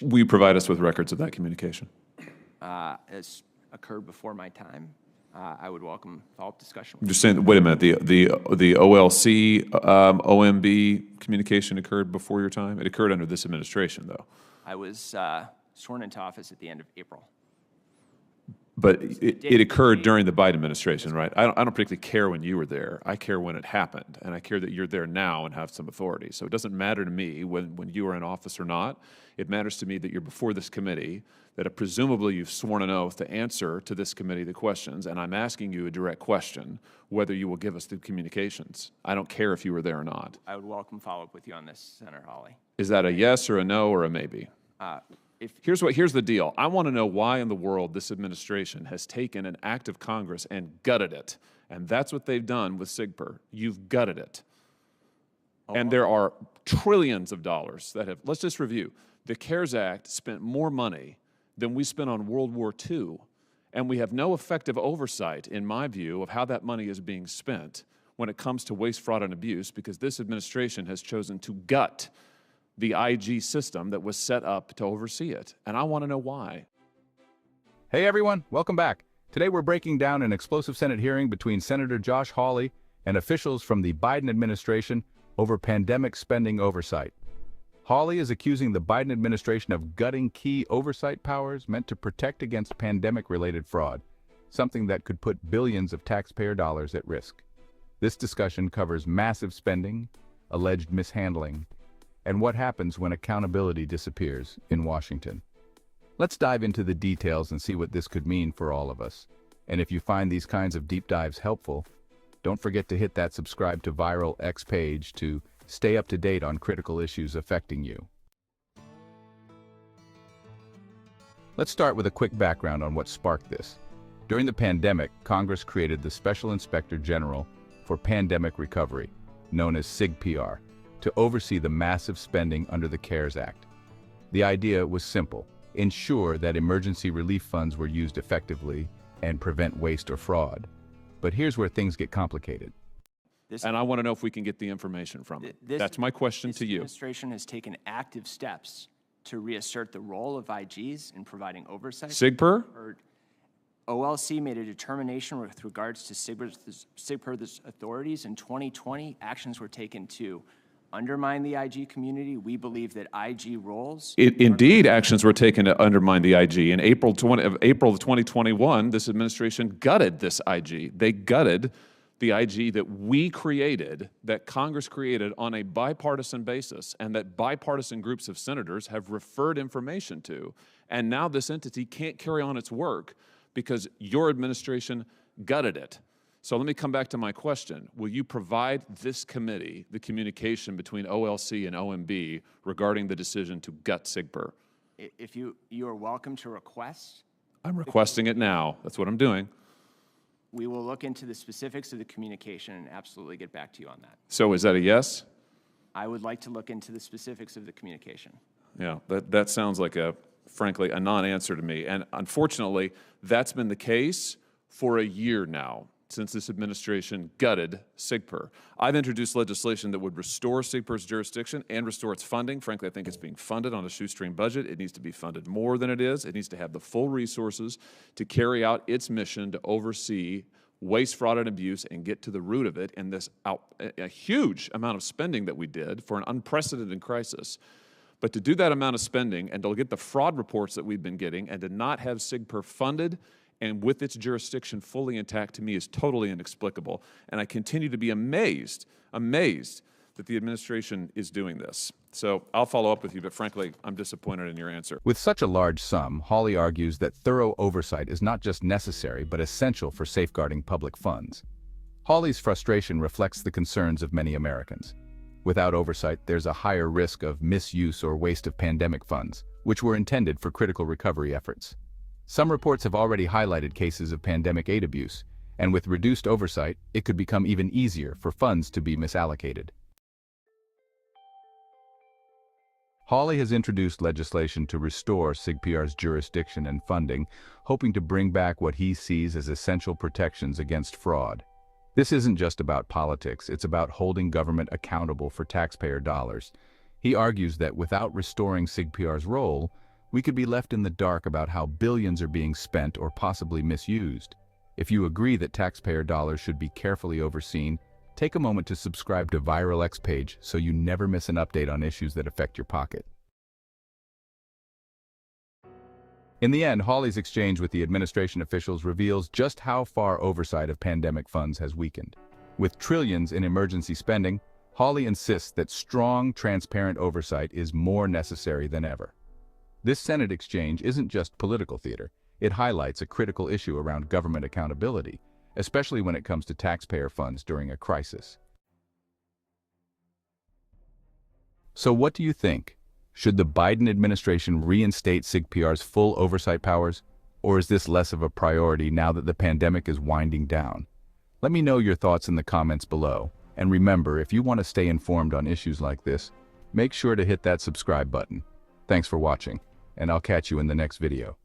Will you provide us with records of that communication? It's occurred before my time. I would welcome follow-up discussion. I'm just saying, wait a minute, the OLC, OMB communication occurred before your time? It occurred under this administration, though. I was sworn into office at the end of April. But it occurred during the Biden administration, right? I don't particularly care when you were there. I care when it happened, and I care that you're there now and have some authority. So it doesn't matter to me when you are in office or not. It matters to me that you're before this committee, that presumably you've sworn an oath to answer to this committee the questions, and I'm asking you a direct question, whether you will give us the communications. I don't care if you were there or not. I would welcome follow-up with you on this, Senator Hawley. Is that a yes or a no or a maybe? Here's the deal. I want to know why in the world this administration has taken an act of Congress and gutted it. And that's what they've done with SIGPER. You've gutted it. And there are trillions of dollars that have, let's just review. The CARES Act spent more money than we spent on World War II. And we have no effective oversight, in my view, of how that money is being spent when it comes to waste, fraud, and abuse, because this administration has chosen to gut the IG system that was set up to oversee it. And I want to know why. Hey everyone, welcome back. Today we're breaking down an explosive Senate hearing between Senator Josh Hawley and officials from the Biden administration over pandemic spending oversight. Hawley is accusing the Biden administration of gutting key oversight powers meant to protect against pandemic-related fraud, something that could put billions of taxpayer dollars at risk. This discussion covers massive spending, alleged mishandling, and what happens when accountability disappears in Washington. Let's dive into the details and see what this could mean for all of us. And if you find these kinds of deep dives helpful, don't forget to hit that subscribe to Viral X page to stay up to date on critical issues affecting you. Let's start with a quick background on what sparked this. During the pandemic, Congress created the Special Inspector General for Pandemic Recovery, known as SIGPR, to oversee the massive spending under the CARES Act. The idea was simple: ensure that emergency relief funds were used effectively and prevent waste or fraud. But here's where things get complicated. And I want to know if we can get the information from it. That's my question to you. This administration has taken active steps to reassert the role of IGs in providing oversight. SIGPR? OLC made a determination with regards to SIGPR's authorities. In 2020, actions were taken to undermine the IG community. We believe that IG roles... Indeed, actions were taken to undermine the IG. In April of 2021, this administration gutted this IG. They gutted the IG that we created, that Congress created on a bipartisan basis, and that bipartisan groups of senators have referred information to. And now this entity can't carry on its work because your administration gutted it. So let me come back to my question. Will you provide this committee the communication between OLC and OMB regarding the decision to gut SIGPR? If you are welcome to request. I'm requesting it now. That's what I'm doing. We will look into the specifics of the communication and absolutely get back to you on that. So is that a yes? I would like to look into the specifics of the communication. Yeah, that sounds like frankly, a non-answer to me. And unfortunately, that's been the case for a year now, since this administration gutted SIGPR. I've introduced legislation that would restore SIGPR's jurisdiction and restore its funding. Frankly, I think it's being funded on a shoestring budget. It needs to be funded more than it is. It needs to have the full resources to carry out its mission to oversee waste, fraud, and abuse and get to the root of it in this a huge amount of spending that we did for an unprecedented crisis. But to do that amount of spending and to get the fraud reports that we've been getting and to not have SIGPR funded and with its jurisdiction fully intact, to me, is totally inexplicable. And I continue to be amazed that the administration is doing this. So I'll follow up with you, but frankly, I'm disappointed in your answer. With such a large sum, Hawley argues that thorough oversight is not just necessary, but essential for safeguarding public funds. Hawley's frustration reflects the concerns of many Americans. Without oversight, there's a higher risk of misuse or waste of pandemic funds, which were intended for critical recovery efforts. Some reports have already highlighted cases of pandemic aid abuse, and with reduced oversight, it could become even easier for funds to be misallocated. Hawley has introduced legislation to restore SIGPR's jurisdiction and funding, hoping to bring back what he sees as essential protections against fraud. This isn't just about politics, it's about holding government accountable for taxpayer dollars. He argues that without restoring SIGPR's role, we could be left in the dark about how billions are being spent or possibly misused. If you agree that taxpayer dollars should be carefully overseen, take a moment to subscribe to Viral X page so you never miss an update on issues that affect your pocket. In the end, Hawley's exchange with the administration officials reveals just how far oversight of pandemic funds has weakened. With trillions in emergency spending, Hawley insists that strong, transparent oversight is more necessary than ever. This Senate exchange isn't just political theater. It highlights a critical issue around government accountability, especially when it comes to taxpayer funds during a crisis. So what do you think? Should the Biden administration reinstate SigPR's full oversight powers, or is this less of a priority now that the pandemic is winding down? Let me know your thoughts in the comments below. And remember, if you want to stay informed on issues like this, make sure to hit that subscribe button. Thanks for watching, and I'll catch you in the next video.